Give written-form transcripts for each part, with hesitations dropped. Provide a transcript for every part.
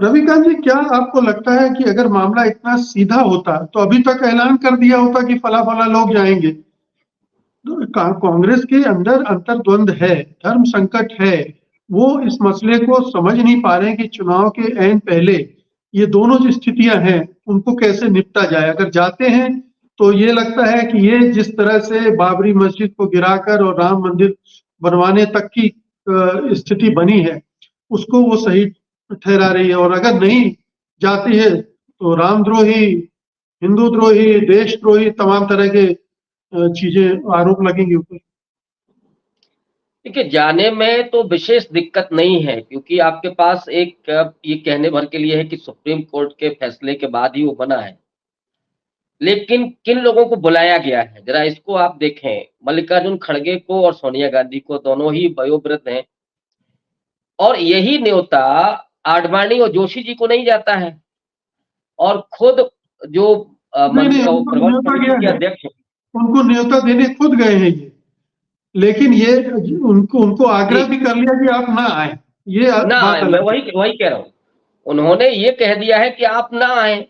रविकांत जी, क्या आपको लगता है कि अगर मामला इतना सीधा होता तो अभी तक ऐलान कर दिया होता कि फला फला लोग जाएंगे? कांग्रेस के अंदर अंतर्द्वंद है, धर्म संकट है। वो इस मसले को समझ नहीं पा रहे हैं कि चुनाव के ऐन पहले ये दोनों जो स्थितियां हैं उनको कैसे निपटा जाए। अगर जाते हैं तो ये लगता है कि ये जिस तरह से बाबरी मस्जिद को गिराकर और राम मंदिर बनवाने तक की स्थिति बनी है उसको वो सही ठहरा रही है। और अगर नहीं जाती है तो रामद्रोही, हिंदू द्रोही, देशद्रोही तमाम तरह के चीजें आरोप लगेंगे ऊपर। देखिए, जाने में तो विशेष दिक्कत नहीं है, क्योंकि आपके पास एक ये कहने भर के लिए है कि सुप्रीम कोर्ट के फैसले के बाद ही वो बना है। लेकिन किन लोगों को बुलाया गया है, जरा इसको आप देखें। मल्लिकार्जुन खड़गे को और सोनिया गांधी को, दोनों ही वयोवृद्ध हैं, और यही न्योता आडवाणी और जोशी जी को नहीं जाता है। और खुद जो नहीं नहीं, उनको प्रबंध न्योता समिति गया के है, अध्यक्ष हैं। उनको न्योता देने खुद गए हैं ये। लेकिन ये उनको उनको आग्रह जी, भी कर लिया कि आप ना आए, ये ना बात आए, मैं अलग है। वही वही कह रहा हूँ। उन्होंने ये कह दिया है कि आप ना आए।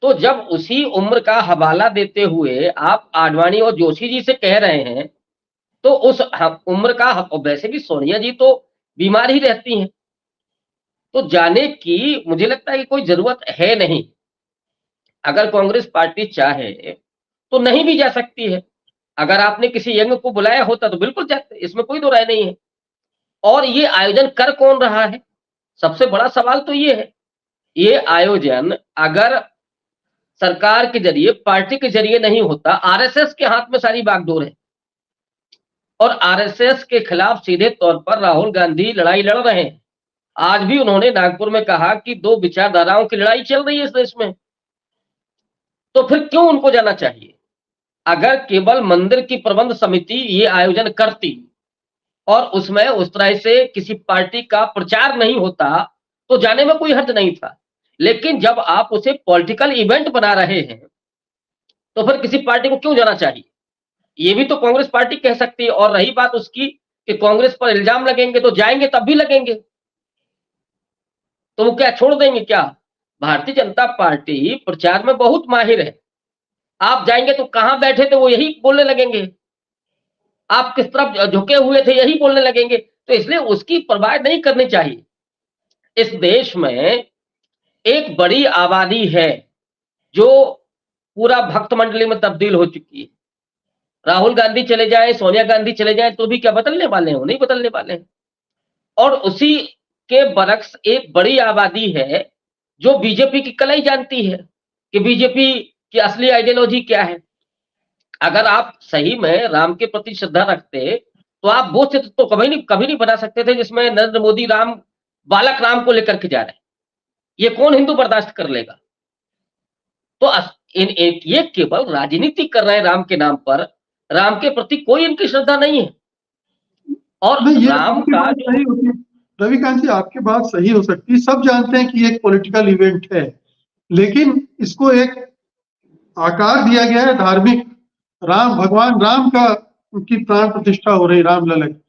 तो जब उसी उम्र का हवाला देते हुए आप आडवाणी और जोशी जी से कह रहे हैं, तो उस उम्र का वैसे भी सोनिया जी तो बीमार ही रहती हैं, तो जाने की मुझे लगता है कि कोई जरूरत है नहीं। अगर कांग्रेस पार्टी चाहे तो नहीं भी जा सकती है। अगर आपने किसी यंग को बुलाया होता तो बिल्कुल जाते, इसमें कोई दो राय नहीं है। और ये आयोजन कर कौन रहा है, सबसे बड़ा सवाल तो ये है। ये आयोजन अगर सरकार के जरिए, पार्टी के जरिए नहीं होता, आरएसएस के हाथ में सारी बागडोर है। और आरएसएस के खिलाफ सीधे तौर पर राहुल गांधी लड़ाई लड़ रहे हैं। आज भी उन्होंने नागपुर में कहा कि दो विचारधाराओं की लड़ाई चल रही है इस देश में। तो फिर क्यों उनको जाना चाहिए? अगर केवल मंदिर की प्रबंध समिति ये आयोजन करती और उसमें उस तरह से किसी पार्टी का प्रचार नहीं होता तो जाने में कोई हर्ज नहीं था। लेकिन जब आप उसे पॉलिटिकल इवेंट बना रहे हैं तो फिर किसी पार्टी को क्यों जाना चाहिए? ये भी तो कांग्रेस पार्टी कह सकती है। और रही बात उसकी कि कांग्रेस पर इल्जाम लगेंगे, तो जाएंगे तब भी लगेंगे, तो वो क्या छोड़ देंगे क्या? भारतीय जनता पार्टी प्रचार में बहुत माहिर है। आप जाएंगे तो कहां बैठे थे वो यही बोलने लगेंगे, आप किस तरफ झुके हुए थे यही बोलने लगेंगे। तो इसलिए उसकी परवाह नहीं करनी चाहिए। इस देश में एक बड़ी आबादी है जो पूरा भक्त मंडली में तब्दील हो चुकी है। राहुल गांधी चले जाए, सोनिया गांधी चले जाए, तो भी क्या बदलने वाले हैं? वो नहीं बदलने वाले हैं। और उसी के बरक्स एक बड़ी आबादी है जो बीजेपी की कलई जानती है कि बीजेपी की असली आइडियोलॉजी क्या है। अगर आप सही में राम के प्रति श्रद्धा रखते तो आप वो चित्र तो कभी नहीं बना सकते थे जिसमें नरेंद्र मोदी राम, बालक राम को लेकर के जा रहे हैं। ये कौन हिंदू बर्दाश्त कर लेगा? तो ये केवल राजनीति कर रहे हैं राम के नाम पर। राम के प्रति कोई इनकी श्रद्धा नहीं है। और नहीं, ये राम आपकी का बात जो सही होती है रविकांत जी, आपकी बात सही हो सकती है। सब जानते हैं कि ये एक पॉलिटिकल इवेंट है, लेकिन इसको एक आकार दिया गया है धार्मिक। राम, भगवान राम का की प्राण प्रतिष्ठा हो रही, रामलला की,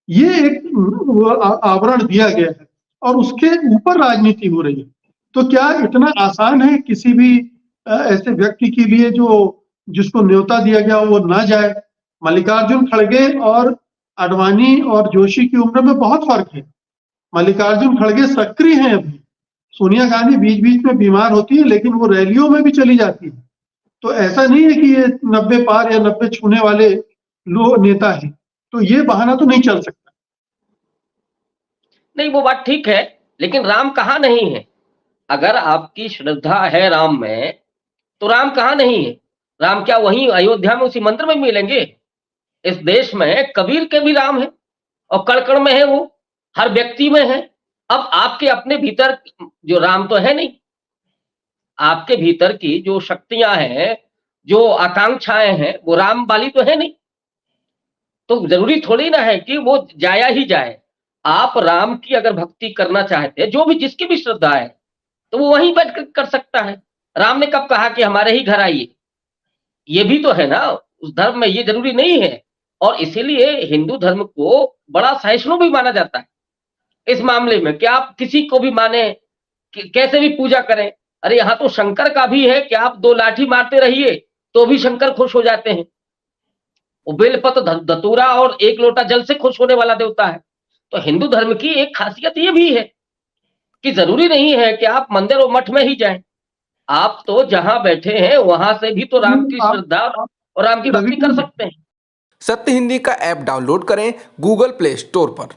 ये एक आवरण दिया गया है और उसके ऊपर राजनीति हो रही है। तो क्या इतना आसान है किसी भी ऐसे व्यक्ति के लिए जो जिसको न्योता दिया गया वो ना जाए? मल्लिकार्जुन खड़गे और आडवाणी और जोशी की उम्र में बहुत फर्क है। मल्लिकार्जुन खड़गे सक्रिय हैं अभी। सोनिया गांधी बीच बीच में बीमार होती है लेकिन वो रैलियों में भी चली जाती है। तो ऐसा नहीं है कि ये 90 पार या 90 छूने वाले लोग नेता हैं। तो ये बहाना तो नहीं चल सकता। नहीं, वो बात ठीक है, लेकिन राम कहाँ नहीं है? अगर आपकी श्रद्धा है राम में, तो राम कहाँ नहीं है? राम क्या वहीं अयोध्या में उसी मंदिर में मिलेंगे? इस देश में कबीर के भी राम है और कण-कण में है वो, हर व्यक्ति में है। अब आपके अपने भीतर जो राम तो है नहीं, आपके भीतर की जो शक्तियां हैं, जो आकांक्षाएं हैं, वो राम वाली तो है नहीं। तो जरूरी थोड़ी ना है कि वो जाया ही जाए। आप राम की अगर भक्ति करना चाहते हैं, जो भी जिसकी भी श्रद्धा है, तो वो वहीं बैठ कर सकता है। राम ने कब कहा कि हमारे ही घर आइए? ये भी तो है ना, उस धर्म में ये जरूरी नहीं है। और इसीलिए हिंदू धर्म को बड़ा सहिष्णु भी माना जाता है इस मामले में कि आप किसी को भी माने, कैसे भी पूजा करें। अरे यहाँ तो शंकर का भी है कि आप 2 लाठी मारते रहिए तो भी शंकर खुश हो जाते हैं। वो बेलपत्र धतूरा और 1 लोटा जल से खुश होने वाला देवता है। तो हिंदू धर्म की एक खासियत ये भी है कि जरूरी नहीं है कि आप मंदिर और मठ में ही जाएं। आप तो जहां बैठे हैं वहां से भी तो राम की आप श्रद्धा और राम की भक्ति कर रवि सकते हैं। सत्य हिंदी का ऐप डाउनलोड करें गूगल प्ले स्टोर पर।